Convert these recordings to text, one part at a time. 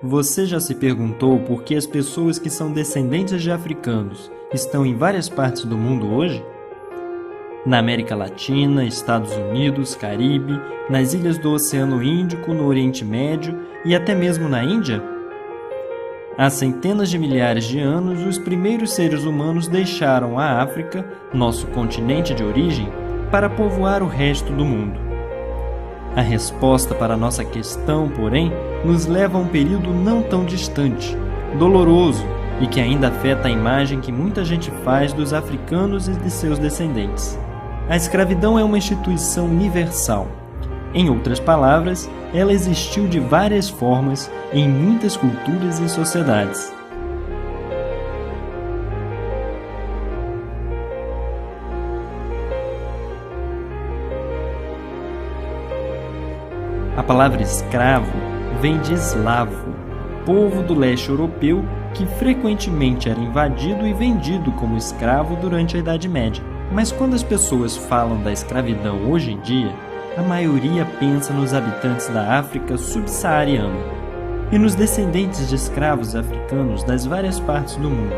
Você já se perguntou por que as pessoas que são descendentes de africanos estão em várias partes do mundo hoje? Na América Latina, Estados Unidos, Caribe, nas ilhas do Oceano Índico, no Oriente Médio e até mesmo na Índia? Há centenas de milhares de anos, os primeiros seres humanos deixaram a África, nosso continente de origem, para povoar o resto do mundo. A resposta para nossa questão, porém, nos leva a um período não tão distante, doloroso e que ainda afeta a imagem que muita gente faz dos africanos e de seus descendentes. A escravidão é uma instituição universal. Em outras palavras, ela existiu de várias formas em muitas culturas e sociedades. A palavra escravo vem de eslavo, povo do leste europeu que frequentemente era invadido e vendido como escravo durante a Idade Média. Mas quando as pessoas falam da escravidão hoje em dia, a maioria pensa nos habitantes da África subsaariana e nos descendentes de escravos africanos das várias partes do mundo.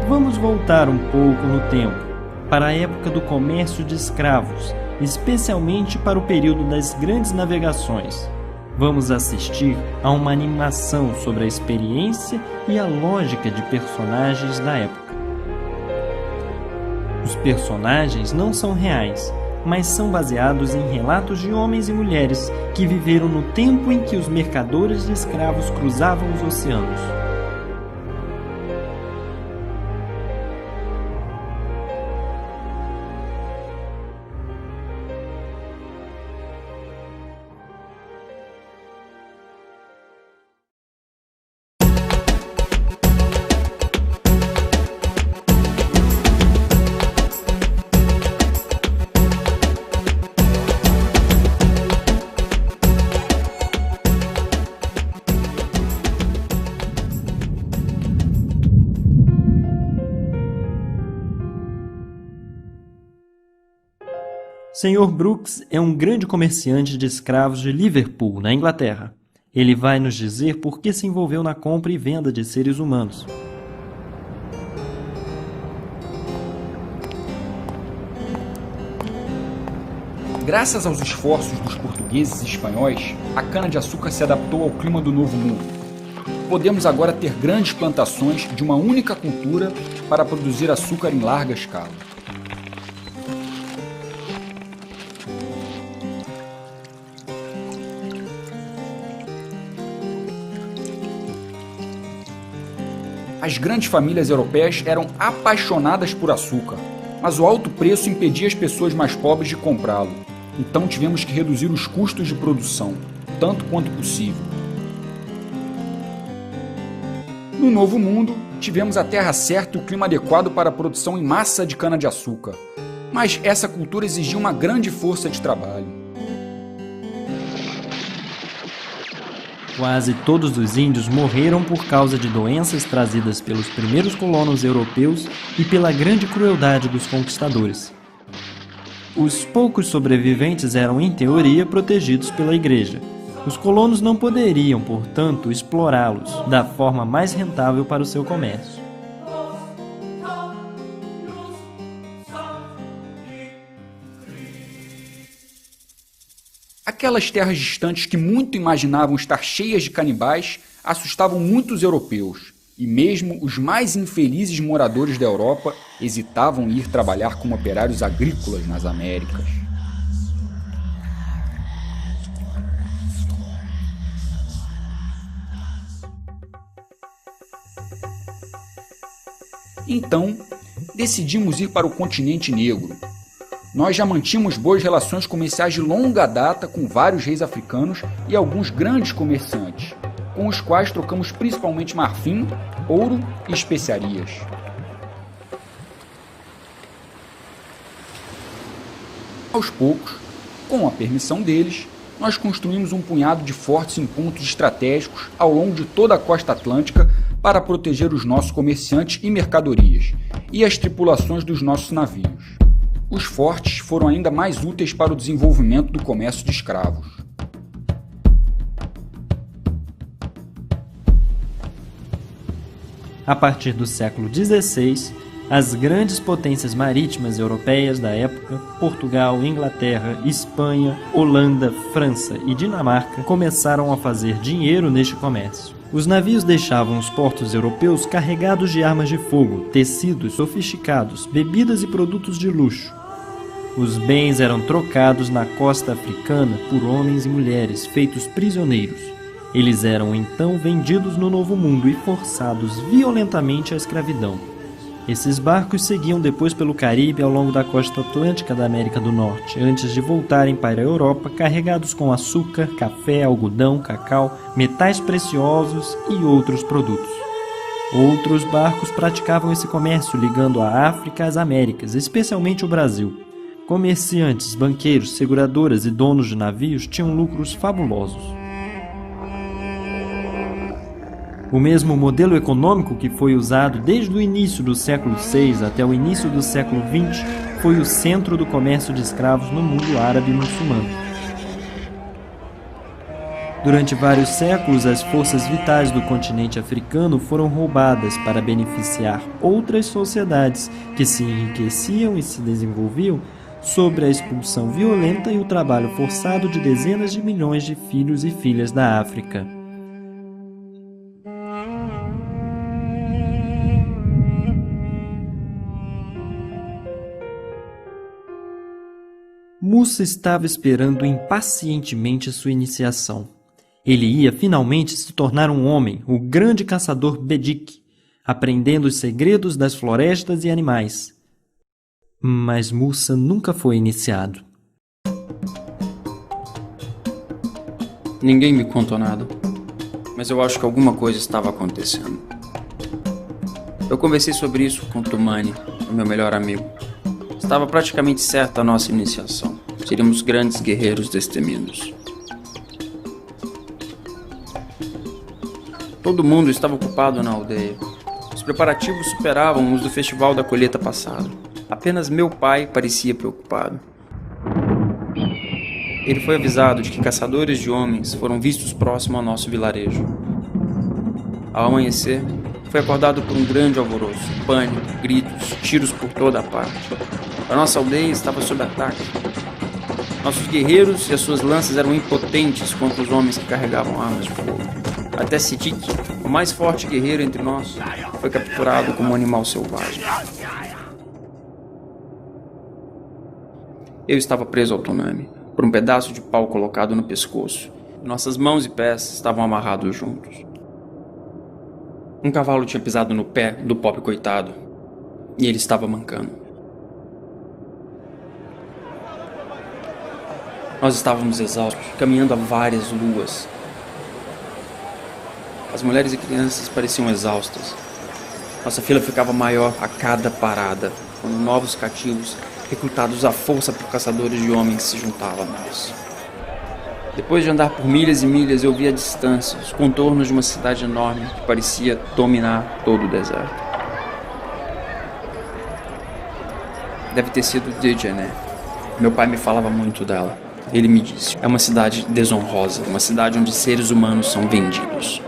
Vamos voltar um pouco no tempo, para a época do comércio de escravos, especialmente para o período das grandes navegações. Vamos assistir a uma animação sobre a experiência e a lógica de personagens da época. Os personagens não são reais, mas são baseados em relatos de homens e mulheres que viveram no tempo em que os mercadores de escravos cruzavam os oceanos. Sr. Brooks é um grande comerciante de escravos de Liverpool, na Inglaterra. Ele vai nos dizer por que se envolveu na compra e venda de seres humanos. Graças aos esforços dos portugueses e espanhóis, a cana-de-açúcar se adaptou ao clima do Novo Mundo. Podemos agora ter grandes plantações de uma única cultura para produzir açúcar em larga escala. As grandes famílias europeias eram apaixonadas por açúcar, mas o alto preço impedia as pessoas mais pobres de comprá-lo. Então tivemos que reduzir os custos de produção, tanto quanto possível. No Novo Mundo, tivemos a terra certa e o clima adequado para a produção em massa de cana-de-açúcar, mas essa cultura exigia uma grande força de trabalho. Quase todos os índios morreram por causa de doenças trazidas pelos primeiros colonos europeus e pela grande crueldade dos conquistadores. Os poucos sobreviventes eram, em teoria, protegidos pela igreja. Os colonos não poderiam, portanto, explorá-los da forma mais rentável para o seu comércio. Aquelas terras distantes que muito imaginavam estar cheias de canibais assustavam muitos europeus, e mesmo os mais infelizes moradores da Europa hesitavam em ir trabalhar como operários agrícolas nas Américas. Então, decidimos ir para o continente negro. Nós já mantínhamos boas relações comerciais de longa data com vários reis africanos e alguns grandes comerciantes, com os quais trocamos principalmente marfim, ouro e especiarias. Aos poucos, com a permissão deles, nós construímos um punhado de fortes em pontos estratégicos ao longo de toda a costa atlântica para proteger os nossos comerciantes e mercadorias, e as tripulações dos nossos navios. Os fortes foram ainda mais úteis para o desenvolvimento do comércio de escravos. A partir do século XVI, as grandes potências marítimas europeias da época, Portugal, Inglaterra, Espanha, Holanda, França e Dinamarca, começaram a fazer dinheiro neste comércio. Os navios deixavam os portos europeus carregados de armas de fogo, tecidos sofisticados, bebidas e produtos de luxo. Os bens eram trocados na costa africana por homens e mulheres feitos prisioneiros. Eles eram então vendidos no Novo Mundo e forçados violentamente à escravidão. Esses barcos seguiam depois pelo Caribe ao longo da costa atlântica da América do Norte, antes de voltarem para a Europa carregados com açúcar, café, algodão, cacau, metais preciosos e outros produtos. Outros barcos praticavam esse comércio ligando a África às Américas, especialmente o Brasil. Comerciantes, banqueiros, seguradoras e donos de navios tinham lucros fabulosos. O mesmo modelo econômico que foi usado desde o início do século VI até o início do século XX foi o centro do comércio de escravos no mundo árabe e muçulmano. Durante vários séculos, as forças vitais do continente africano foram roubadas para beneficiar outras sociedades que se enriqueciam e se desenvolviam sobre a expulsão violenta e o trabalho forçado de dezenas de milhões de filhos e filhas da África. Mussa estava esperando impacientemente sua iniciação. Ele ia finalmente se tornar um homem, o grande caçador Bedik, aprendendo os segredos das florestas e animais. Mas Mussa nunca foi iniciado. Ninguém me contou nada, mas eu acho que alguma coisa estava acontecendo. Eu conversei sobre isso com Tumani, o meu melhor amigo. Estava praticamente certa a nossa iniciação. Seríamos grandes guerreiros destemidos. Todo mundo estava ocupado na aldeia. Os preparativos superavam os do festival da colheita passado. Apenas meu pai parecia preocupado. Ele foi avisado de que caçadores de homens foram vistos próximo ao nosso vilarejo. Ao amanhecer, foi acordado por um grande alvoroço, pânico, gritos, tiros por toda a parte. A nossa aldeia estava sob ataque. Nossos guerreiros e as suas lanças eram impotentes contra os homens que carregavam armas de fogo. Até Sidik, o mais forte guerreiro entre nós, foi capturado como um animal selvagem. Eu estava preso ao Tonami, por um pedaço de pau colocado no pescoço. Nossas mãos e pés estavam amarrados juntos. Um cavalo tinha pisado no pé do pobre coitado, e ele estava mancando. Nós estávamos exaustos, caminhando há várias luas. As mulheres e crianças pareciam exaustas. Nossa fila ficava maior a cada parada, quando novos cativos, recrutados à força por caçadores de homens, se juntavam a nós. Depois de andar por milhas e milhas, eu vi à distância os contornos de uma cidade enorme que parecia dominar todo o deserto. Deve ter sido Djedje. Meu pai me falava muito dela. Ele me disse, é uma cidade desonrosa, uma cidade onde seres humanos são vendidos.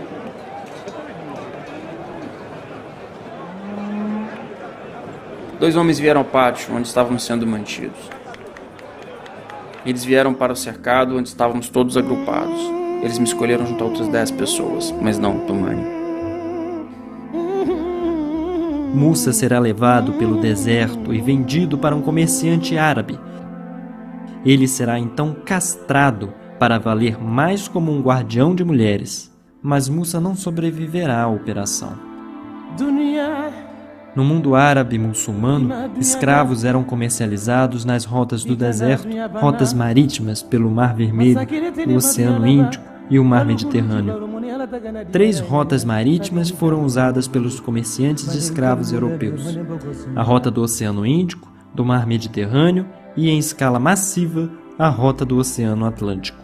Dois homens vieram ao pátio onde estávamos sendo mantidos. Eles vieram para o cercado onde estávamos todos agrupados. Eles me escolheram junto a outras 10 pessoas, mas não Tumani. Mussa será levado pelo deserto e vendido para um comerciante árabe. Ele será então castrado para valer mais como um guardião de mulheres. Mas Mussa não sobreviverá à operação. No mundo árabe e muçulmano, escravos eram comercializados nas rotas do deserto, rotas marítimas pelo Mar Vermelho, o Oceano Índico e o Mar Mediterrâneo. 3 rotas marítimas foram usadas pelos comerciantes de escravos europeus: a rota do Oceano Índico, do Mar Mediterrâneo e, em escala massiva, a rota do Oceano Atlântico.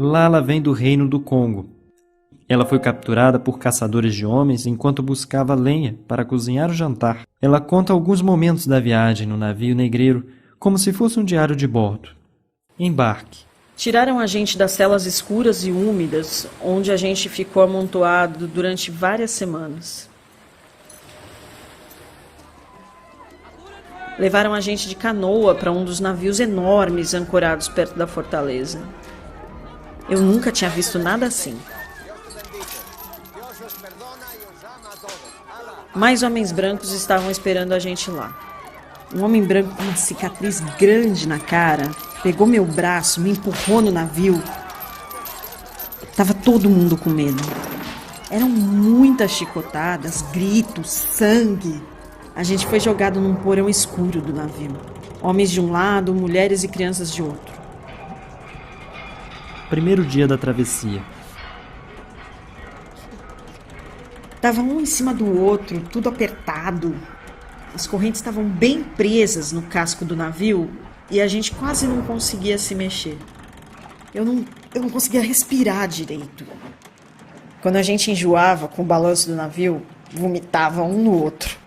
Lala vem do Reino do Congo. Ela foi capturada por caçadores de homens enquanto buscava lenha para cozinhar o jantar. Ela conta alguns momentos da viagem no navio negreiro como se fosse um diário de bordo. Embarque. Tiraram a gente das celas escuras e úmidas, onde a gente ficou amontoado durante várias semanas. Levaram a gente de canoa para um dos navios enormes ancorados perto da fortaleza. Eu nunca tinha visto nada assim. Mais homens brancos estavam esperando a gente lá. Um homem branco com uma cicatriz grande na cara pegou meu braço, me empurrou no navio. Tava todo mundo com medo. Eram muitas chicotadas, gritos, sangue. A gente foi jogado num porão escuro do navio. Homens de um lado, mulheres e crianças de outro. Primeiro dia da travessia. Tava um em cima do outro, tudo apertado. As correntes estavam bem presas no casco do navio e a gente quase não conseguia se mexer. Eu não conseguia respirar direito. Quando a gente enjoava com o balanço do navio, vomitava um no outro.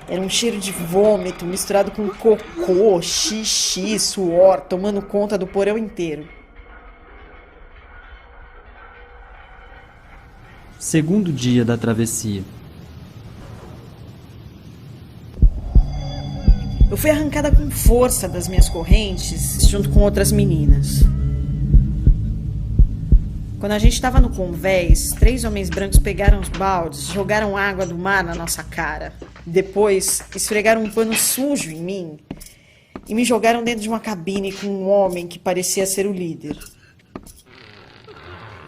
Era um cheiro de vômito misturado com cocô, xixi, suor, tomando conta do porão inteiro. Segundo dia da travessia. Eu fui arrancada com força das minhas correntes, junto com outras meninas. Quando a gente estava no convés, 3 homens brancos pegaram os baldes, jogaram água do mar na nossa cara. Depois, esfregaram um pano sujo em mim e me jogaram dentro de uma cabine com um homem que parecia ser o líder.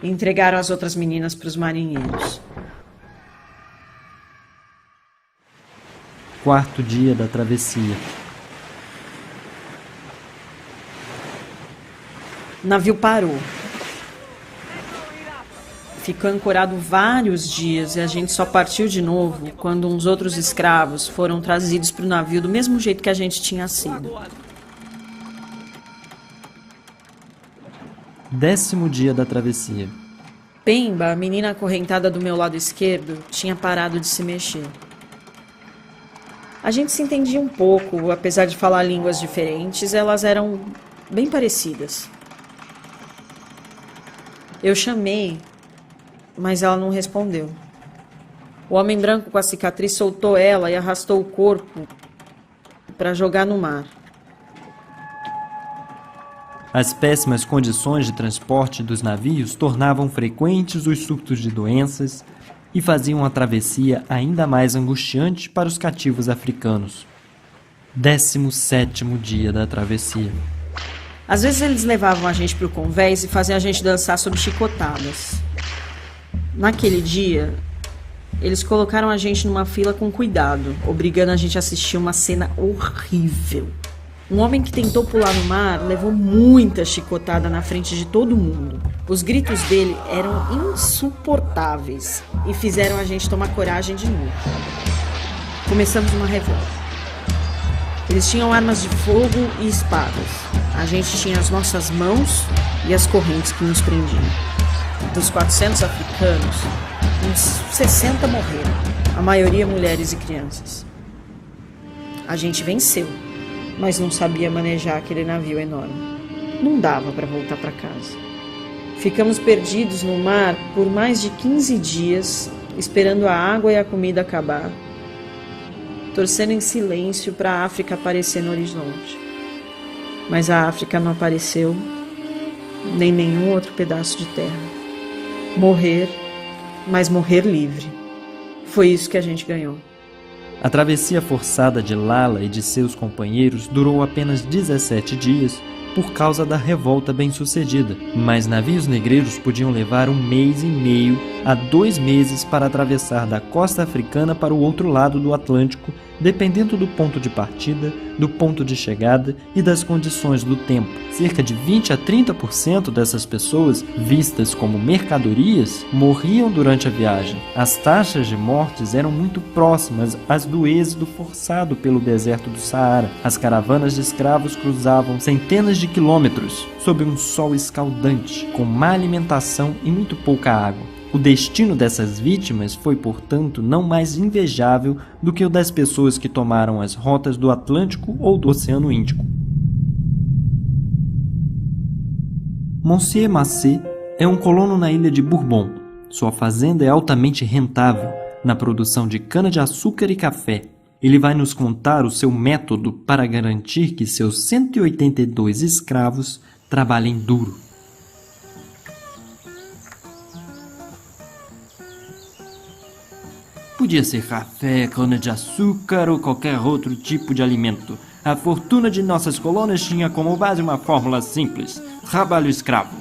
E entregaram as outras meninas para os marinheiros. Quarto dia da travessia. O navio parou. Ficou ancorado vários dias e a gente só partiu de novo quando uns outros escravos foram trazidos para o navio do mesmo jeito que a gente tinha sido. 10º dia da travessia. Pemba, a menina acorrentada do meu lado esquerdo, tinha parado de se mexer. A gente se entendia um pouco, apesar de falar línguas diferentes, elas eram bem parecidas. Eu chamei, mas ela não respondeu. O homem branco com a cicatriz soltou ela e arrastou o corpo para jogar no mar. As péssimas condições de transporte dos navios tornavam frequentes os surtos de doenças e faziam a travessia ainda mais angustiante para os cativos africanos. 17º dia da travessia. Às vezes eles levavam a gente para o convés e faziam a gente dançar sob chicotadas. Naquele dia, eles colocaram a gente numa fila com cuidado, obrigando a gente a assistir uma cena horrível. Um homem que tentou pular no mar levou muita chicotada na frente de todo mundo. Os gritos dele eram insuportáveis e fizeram a gente tomar coragem de novo. Começamos uma revolta. Eles tinham armas de fogo e espadas. A gente tinha as nossas mãos e as correntes que nos prendiam. Dos 400 africanos, uns 60 morreram, a maioria mulheres e crianças. A gente venceu, mas não sabia manejar aquele navio enorme. Não dava para voltar para casa. Ficamos perdidos no mar por mais de 15 dias, esperando a água e a comida acabar, torcendo em silêncio para a África aparecer no horizonte. Mas a África não apareceu, nem nenhum outro pedaço de terra. Morrer, mas morrer livre. Foi isso que a gente ganhou. A travessia forçada de Lala e de seus companheiros durou apenas 17 dias por causa da revolta bem-sucedida, mas navios negreiros podiam levar 1 mês e meio há 2 meses para atravessar da costa africana para o outro lado do Atlântico, dependendo do ponto de partida, do ponto de chegada e das condições do tempo. Cerca de 20 a 30% dessas pessoas, vistas como mercadorias, morriam durante a viagem. As taxas de mortes eram muito próximas às do êxodo forçado pelo deserto do Saara. As caravanas de escravos cruzavam centenas de quilômetros sob um sol escaldante, com má alimentação e muito pouca água. O destino dessas vítimas foi, portanto, não mais invejável do que o das pessoas que tomaram as rotas do Atlântico ou do Oceano Índico. Monsieur Massé é um colono na ilha de Bourbon. Sua fazenda é altamente rentável na produção de cana-de-açúcar e café. Ele vai nos contar o seu método para garantir que seus 182 escravos trabalhem duro. Podia ser café, cana-de-açúcar ou qualquer outro tipo de alimento. A fortuna de nossas colônias tinha como base uma fórmula simples: trabalho escravo.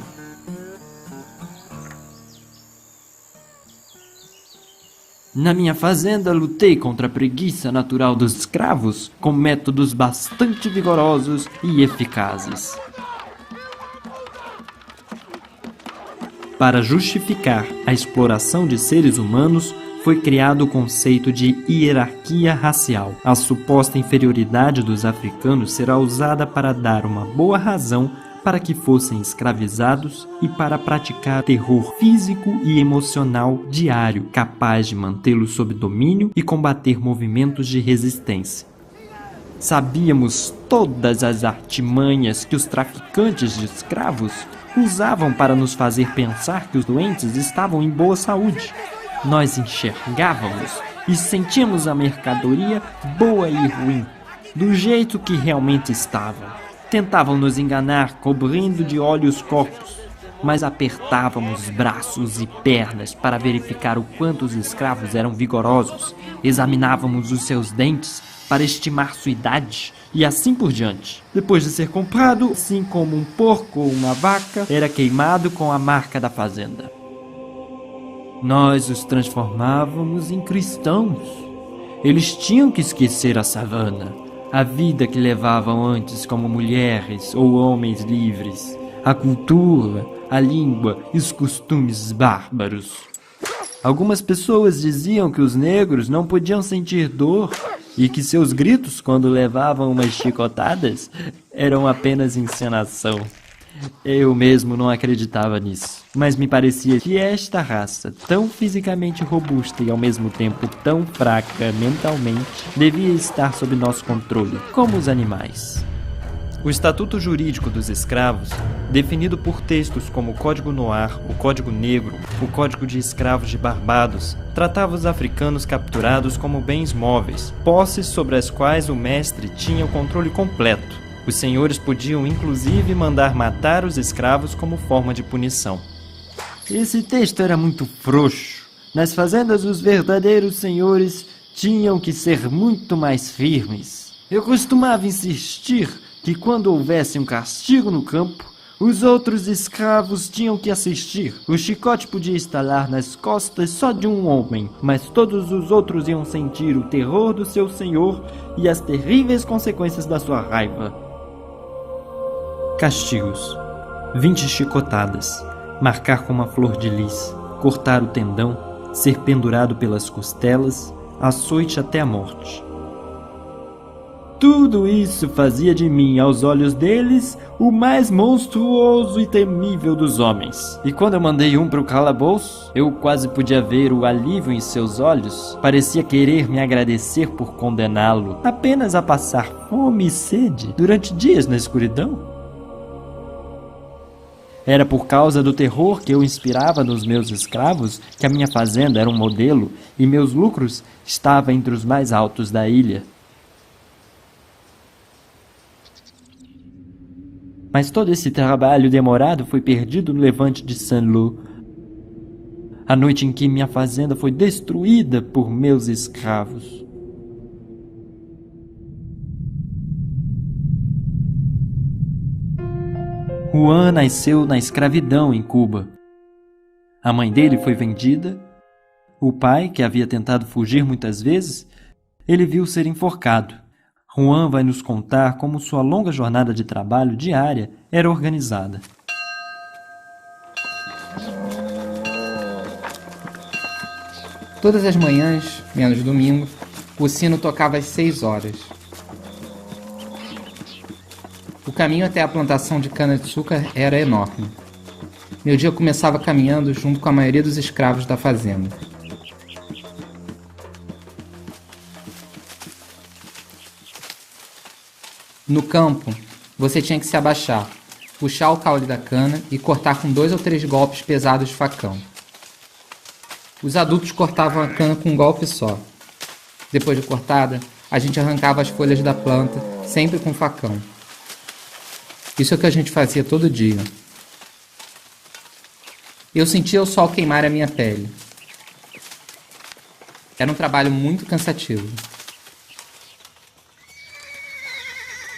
Na minha fazenda, lutei contra a preguiça natural dos escravos com métodos bastante vigorosos e eficazes. Para justificar a exploração de seres humanos, foi criado o conceito de hierarquia racial. A suposta inferioridade dos africanos será usada para dar uma boa razão para que fossem escravizados e para praticar terror físico e emocional diário, capaz de mantê-los sob domínio e combater movimentos de resistência. Sabíamos todas as artimanhas que os traficantes de escravos usavam para nos fazer pensar que os doentes estavam em boa saúde. Nós enxergávamos e sentíamos a mercadoria boa e ruim, do jeito que realmente estava. Tentavam nos enganar cobrindo de óleo os corpos, mas apertávamos braços e pernas para verificar o quanto os escravos eram vigorosos. Examinávamos os seus dentes para estimar sua idade e assim por diante. Depois de ser comprado, assim como um porco ou uma vaca, era queimado com a marca da fazenda. Nós os transformávamos em cristãos. Eles tinham que esquecer a savana, a vida que levavam antes como mulheres ou homens livres, a cultura, a língua e os costumes bárbaros. Algumas pessoas diziam que os negros não podiam sentir dor e que seus gritos, quando levavam umas chicotadas, eram apenas encenação. Eu mesmo não acreditava nisso, mas me parecia que esta raça, tão fisicamente robusta e ao mesmo tempo tão fraca mentalmente, devia estar sob nosso controle, como os animais. O Estatuto Jurídico dos Escravos, definido por textos como o Código Noir, o Código Negro, o Código de Escravos de Barbados, tratava os africanos capturados como bens móveis, posses sobre as quais o mestre tinha o controle completo. Os senhores podiam inclusive mandar matar os escravos como forma de punição. Esse texto era muito frouxo. Nas fazendas, os verdadeiros senhores tinham que ser muito mais firmes. Eu costumava insistir que quando houvesse um castigo no campo, os outros escravos tinham que assistir. O chicote podia estalar nas costas só de um homem, mas todos os outros iam sentir o terror do seu senhor e as terríveis consequências da sua raiva. Castigos: 20 chicotadas, marcar com uma flor de lis, cortar o tendão, ser pendurado pelas costelas, açoite até a morte. Tudo isso fazia de mim, aos olhos deles, o mais monstruoso e temível dos homens. E quando eu mandei um para o calabouço, eu quase podia ver o alívio em seus olhos. Parecia querer me agradecer por condená-lo apenas a passar fome e sede durante dias na escuridão. Era por causa do terror que eu inspirava nos meus escravos que a minha fazenda era um modelo e meus lucros estavam entre os mais altos da ilha. Mas todo esse trabalho demorado foi perdido no levante de Saint-Lô, a noite em que minha fazenda foi destruída por meus escravos. Juan nasceu na escravidão em Cuba. A mãe dele foi vendida. O pai, que havia tentado fugir muitas vezes, ele viu ser enforcado. Juan vai nos contar como sua longa jornada de trabalho diária era organizada. Todas as manhãs, menos domingo, o sino tocava às 6 horas. O caminho até a plantação de cana-de-açúcar era enorme. Meu dia começava caminhando junto com a maioria dos escravos da fazenda. No campo, você tinha que se abaixar, puxar o caule da cana e cortar com 2 ou 3 golpes pesados de facão. Os adultos cortavam a cana com um golpe só. Depois de cortada, a gente arrancava as folhas da planta, sempre com facão. Isso é o que a gente fazia todo dia. Eu sentia o sol queimar a minha pele. Era um trabalho muito cansativo.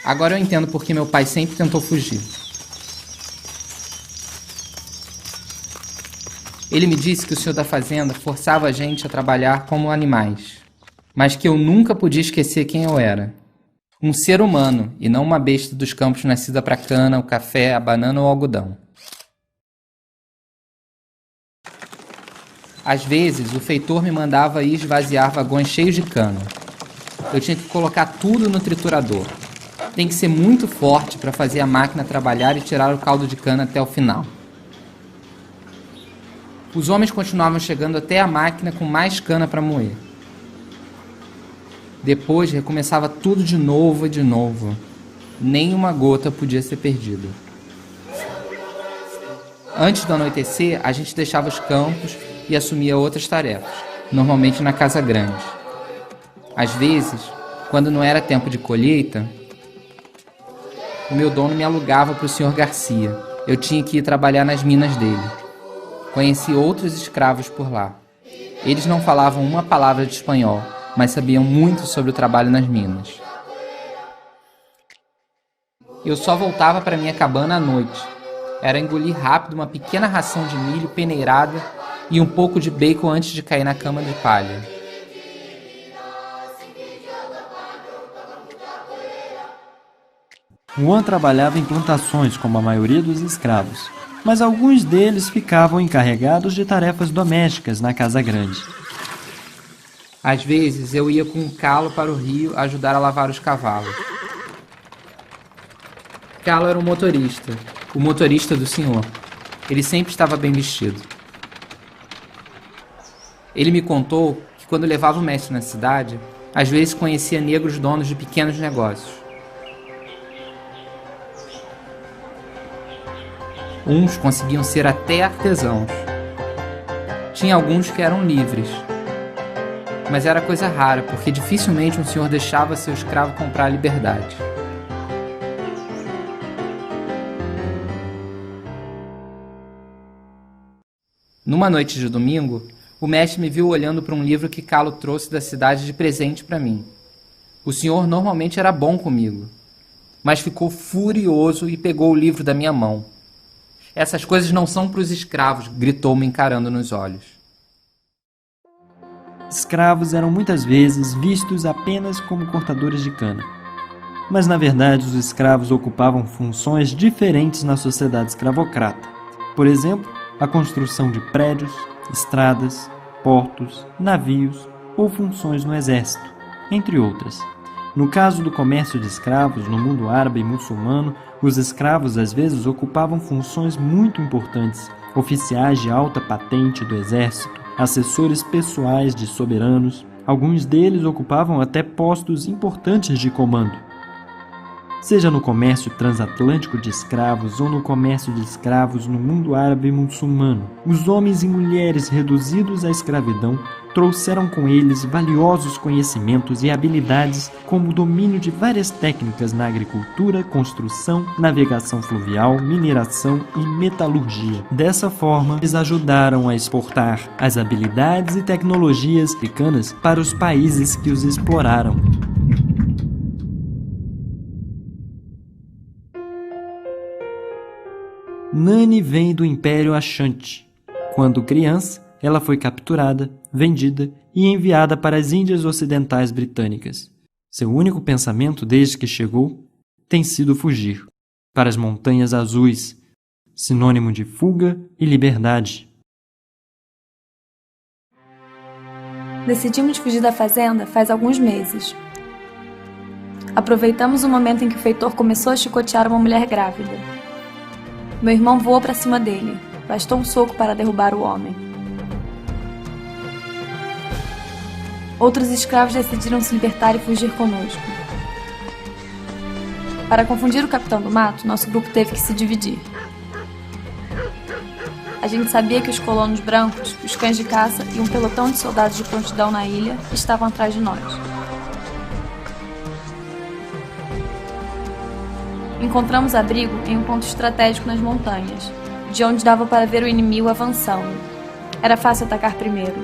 Agora eu entendo por que meu pai sempre tentou fugir. Ele me disse que o senhor da fazenda forçava a gente a trabalhar como animais, mas que eu nunca podia esquecer quem eu era. Um ser humano e não uma besta dos campos nascida para cana, o café, a banana ou o algodão. Às vezes, o feitor me mandava ir esvaziar vagões cheios de cana. Eu tinha que colocar tudo no triturador. Tem que ser muito forte para fazer a máquina trabalhar e tirar o caldo de cana até o final. Os homens continuavam chegando até a máquina com mais cana para moer. Depois recomeçava tudo de novo e de novo. Nem uma gota podia ser perdida. Antes do anoitecer, a gente deixava os campos e assumia outras tarefas, normalmente na casa grande. Às vezes, quando não era tempo de colheita, o meu dono me alugava para o Sr. Garcia. Eu tinha que ir trabalhar nas minas dele. Conheci outros escravos por lá. Eles não falavam uma palavra de espanhol, mas sabiam muito sobre o trabalho nas minas. Eu só voltava para minha cabana à noite. Era engolir rápido uma pequena ração de milho peneirada e um pouco de bacon antes de cair na cama de palha. Juan trabalhava em plantações como a maioria dos escravos, mas alguns deles ficavam encarregados de tarefas domésticas na casa grande. Às vezes eu ia com um calo para o rio ajudar a lavar os cavalos. Calo era o motorista do senhor. Ele sempre estava bem vestido. Ele me contou que quando levava o mestre na cidade, às vezes conhecia negros donos de pequenos negócios. Uns conseguiam ser até artesãos. Tinha alguns que eram livres. Mas era coisa rara, porque dificilmente um senhor deixava seu escravo comprar a liberdade. Numa noite de domingo, o mestre me viu olhando para um livro que Calo trouxe da cidade de presente para mim. O senhor normalmente era bom comigo, mas ficou furioso e pegou o livro da minha mão. Essas coisas não são para os escravos, gritou me encarando nos olhos. Escravos eram muitas vezes vistos apenas como cortadores de cana. Mas na verdade os escravos ocupavam funções diferentes na sociedade escravocrata. Por exemplo, a construção de prédios, estradas, portos, navios ou funções no exército, entre outras. No caso do comércio de escravos no mundo árabe e muçulmano, os escravos às vezes ocupavam funções muito importantes, oficiais de alta patente do exército, assessores pessoais de soberanos. Alguns deles ocupavam até postos importantes de comando. Seja no comércio transatlântico de escravos ou no comércio de escravos no mundo árabe e muçulmano, os homens e mulheres reduzidos à escravidão trouxeram com eles valiosos conhecimentos e habilidades, como o domínio de várias técnicas na agricultura, construção, navegação fluvial, mineração e metalurgia. Dessa forma, eles ajudaram a exportar as habilidades e tecnologias africanas para os países que os exploraram. Nani vem do Império Achante, Quando criança, ela foi capturada, vendida e enviada para as Índias Ocidentais Britânicas. Seu único pensamento desde que chegou tem sido fugir para as Montanhas Azuis, sinônimo de fuga e liberdade. Decidimos fugir da fazenda faz alguns meses. Aproveitamos o momento em que o feitor começou a chicotear uma mulher grávida. Meu irmão voou para cima dele. Bastou um soco para derrubar o homem. Outros escravos decidiram se libertar e fugir conosco. Para confundir o capitão do mato, nosso grupo teve que se dividir. A gente sabia que os colonos brancos, os cães de caça e um pelotão de soldados de prontidão na ilha estavam atrás de nós. Encontramos abrigo em um ponto estratégico nas montanhas, de onde dava para ver o inimigo avançando. Era fácil atacar primeiro.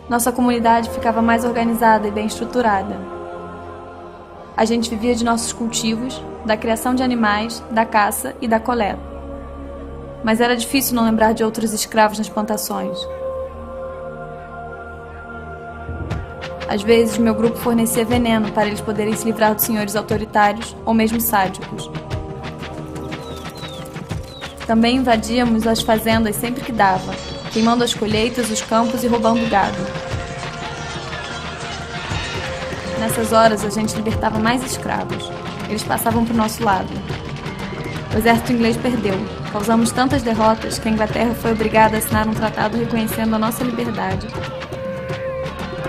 Nossa comunidade ficava mais organizada e bem estruturada. A gente vivia de nossos cultivos, da criação de animais, da caça e da coleta. Mas era difícil não lembrar de outros escravos nas plantações. Às vezes, meu grupo fornecia veneno para eles poderem se livrar dos senhores autoritários ou mesmo sádicos. Também invadíamos as fazendas sempre que dava, queimando as colheitas, os campos e roubando gado. Nessas horas, a gente libertava mais escravos. Eles passavam para o nosso lado. O exército inglês perdeu. Causamos tantas derrotas que a Inglaterra foi obrigada a assinar um tratado reconhecendo a nossa liberdade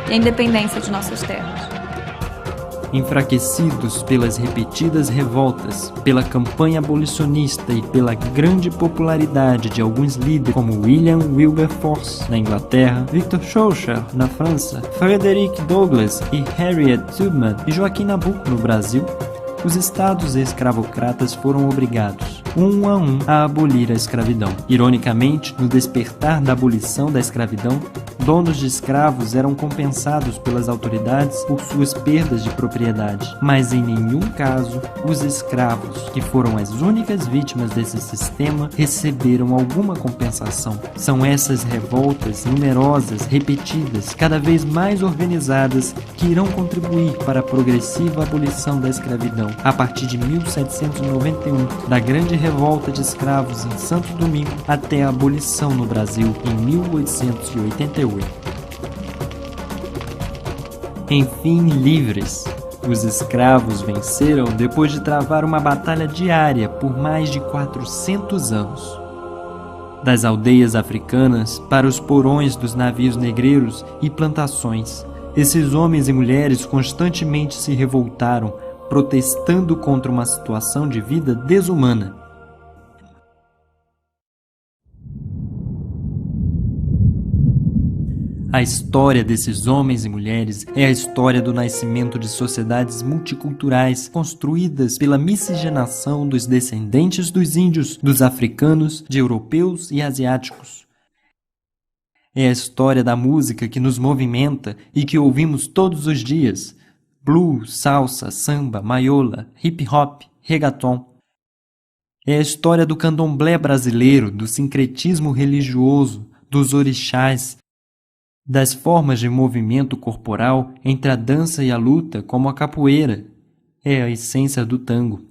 e a independência de nossas terras. Enfraquecidos pelas repetidas revoltas, pela campanha abolicionista e pela grande popularidade de alguns líderes como William Wilberforce na Inglaterra, Victor Schœlcher na França, Frederick Douglass e Harriet Tubman e Joaquim Nabuco no Brasil, os estados escravocratas foram obrigados, um a abolir a escravidão. Ironicamente, no despertar da abolição da escravidão, donos de escravos eram compensados pelas autoridades por suas perdas de propriedade, mas em nenhum caso os escravos, que foram as únicas vítimas desse sistema, receberam alguma compensação. São essas revoltas numerosas, repetidas, cada vez mais organizadas, que irão contribuir para a progressiva abolição da escravidão. A partir de 1791, da grande revolta de escravos em Santo Domingo até a abolição no Brasil em 1888. Enfim, livres, os escravos venceram depois de travar uma batalha diária por mais de 400 anos. Das aldeias africanas para os porões dos navios negreiros e plantações, esses homens e mulheres constantemente se revoltaram, protestando contra uma situação de vida desumana. A história desses homens e mulheres é a história do nascimento de sociedades multiculturais construídas pela miscigenação dos descendentes dos índios, dos africanos, de europeus e asiáticos. É a história da música que nos movimenta e que ouvimos todos os dias: blues, salsa, samba, maiola, hip hop, reggaeton. É a história do candomblé brasileiro, do sincretismo religioso, dos orixás, das formas de movimento corporal entre a dança e a luta, como a capoeira. É a essência do tango.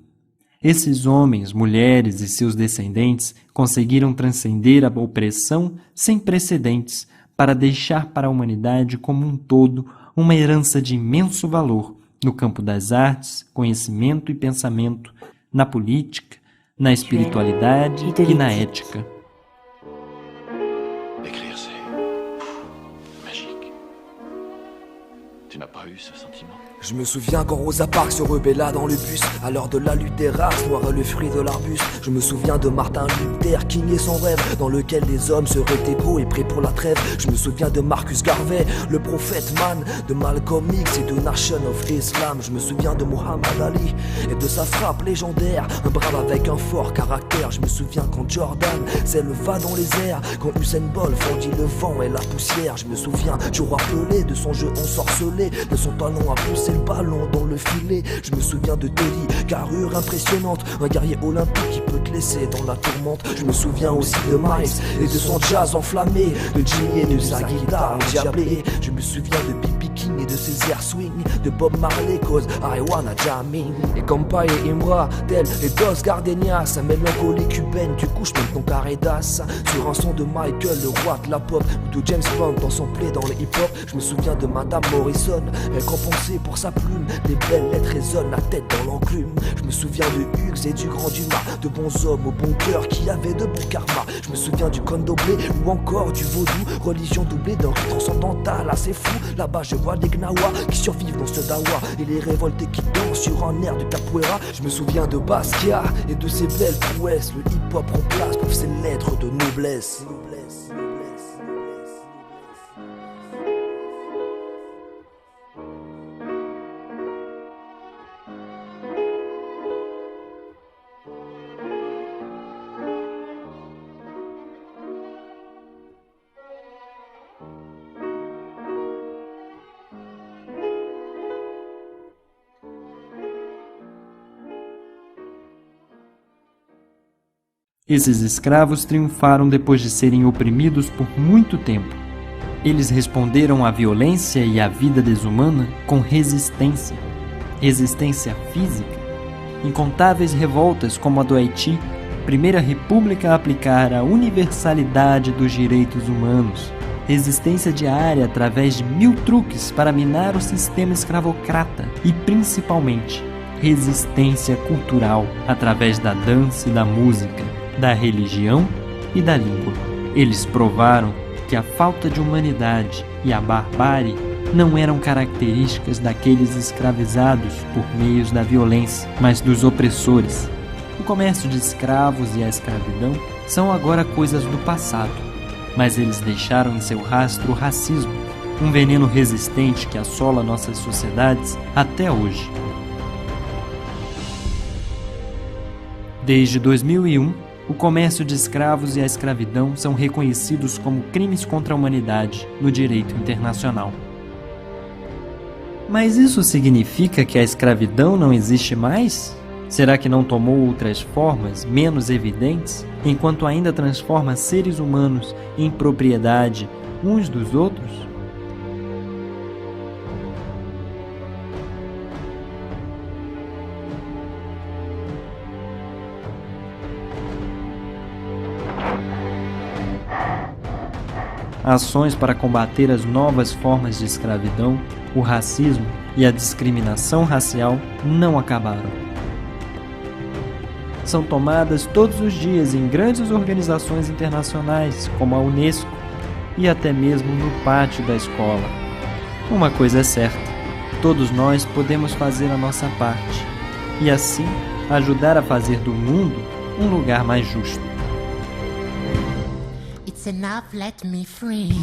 Esses homens, mulheres e seus descendentes conseguiram transcender a opressão sem precedentes para deixar para a humanidade como um todo uma herança de imenso valor no campo das artes, conhecimento e pensamento, na política, na espiritualidade e na ética. Écrire, c'est magique. Tu n'as pas eu ce sentiment? Je me souviens quand Rosa Parks se rebella dans le bus à l'heure de la lutte des races, noir est le fruit de l'arbuste. Je me souviens de Martin Luther King et son rêve, dans lequel les hommes seraient égaux et prêts pour la trêve. Je me souviens de Marcus Garvey, le prophète man, de Malcolm X et de Nation of Islam. Je me souviens de Muhammad Ali et de sa frappe légendaire, un brave avec un fort caractère. Je me souviens quand Jordan s'éleva dans les airs, quand Usain Bolt fendit le vent et la poussière. Je me souviens, toujours rappelé de son jeu ensorcelé, de son talent à pousser le ballon dans le filet. Je me souviens de Teddy, carrure impressionnante, un guerrier olympique qui peut te laisser dans la tourmente. Je me souviens aussi de Miles et de son jazz enflammé, de Jimmy et de sa guitare endiablée. Je me souviens de B.B. King et de ses airs swing, de Bob Marley cause I wanna jamming. Et Kampai et Imra, Del et Dos Gardenias, sa mélancolie cubaine, du coup je mets ton carré d'as. Sur un son de Michael, le roi de la pop, ou de James Bond dans son play dans le hip-hop. Je me souviens de Madame Morrison, récompensée pour sa plume, les belles lettres résonnent la tête dans l'enclume. Je me souviens de Hughes et du Grand Dumas, de bons hommes au bon cœur qui avaient de bons karmas. Je me souviens du candomblé ou encore du vaudou, religion doublée d'un rite transcendantal assez fou. Là-bas je vois des Gnawa qui survivent dans ce dawa et les révoltés qui dansent sur un air de capoeira. Je me souviens de Basquiat et de ses belles prouesses, le hip-hop remplace pour ses lettres de noblesse. Esses escravos triunfaram depois de serem oprimidos por muito tempo. Eles responderam à violência e à vida desumana com resistência. Resistência física. Incontáveis revoltas como a do Haiti, primeira república a aplicar a universalidade dos direitos humanos. Resistência diária através de 1000 truques para minar o sistema escravocrata. E principalmente, resistência cultural através da dança e da música, da religião e da língua. Eles provaram que a falta de humanidade e a barbárie não eram características daqueles escravizados por meios da violência, mas dos opressores. O comércio de escravos e a escravidão são agora coisas do passado, mas eles deixaram em seu rastro o racismo, um veneno resistente que assola nossas sociedades até hoje. Desde 2001, o comércio de escravos e a escravidão são reconhecidos como crimes contra a humanidade no direito internacional. Mas isso significa que a escravidão não existe mais? Será que não tomou outras formas, menos evidentes, enquanto ainda transforma seres humanos em propriedade uns dos outros? Ações para combater as novas formas de escravidão, o racismo e a discriminação racial não acabaram. São tomadas todos os dias em grandes organizações internacionais, como a Unesco, e até mesmo no pátio da escola. Uma coisa é certa, todos nós podemos fazer a nossa parte, e assim ajudar a fazer do mundo um lugar mais justo. It's enough, let me free.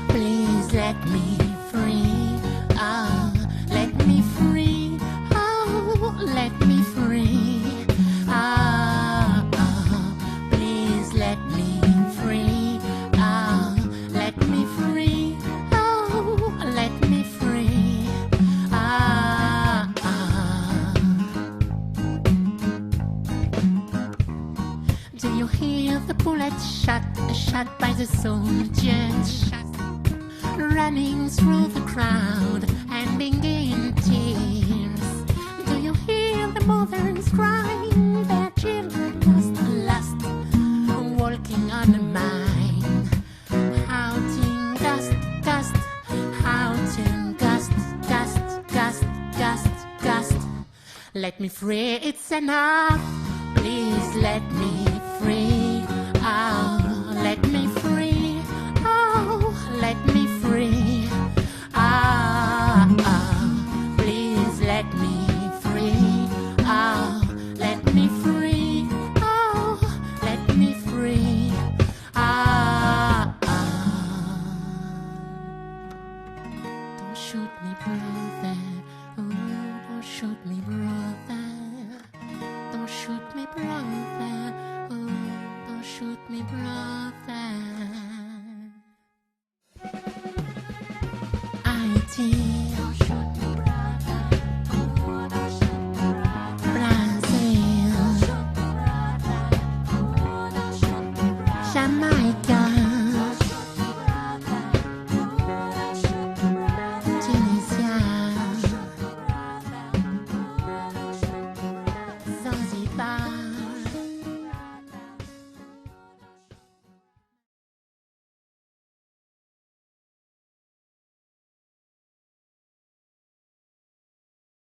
Please let me free. Oh, let me free. Oh, let me free. Oh, oh, please let me free. Oh, let me free. Oh, let me free. Oh, oh. Do you hear the bullet shot by the soldiers, running through the crowd and being in tears? Do you hear the mothers crying, their children lost, walking on a mine, howling gust, gust, howling gust, gust, gust, gust, gust. Let me free, it's enough. Please let me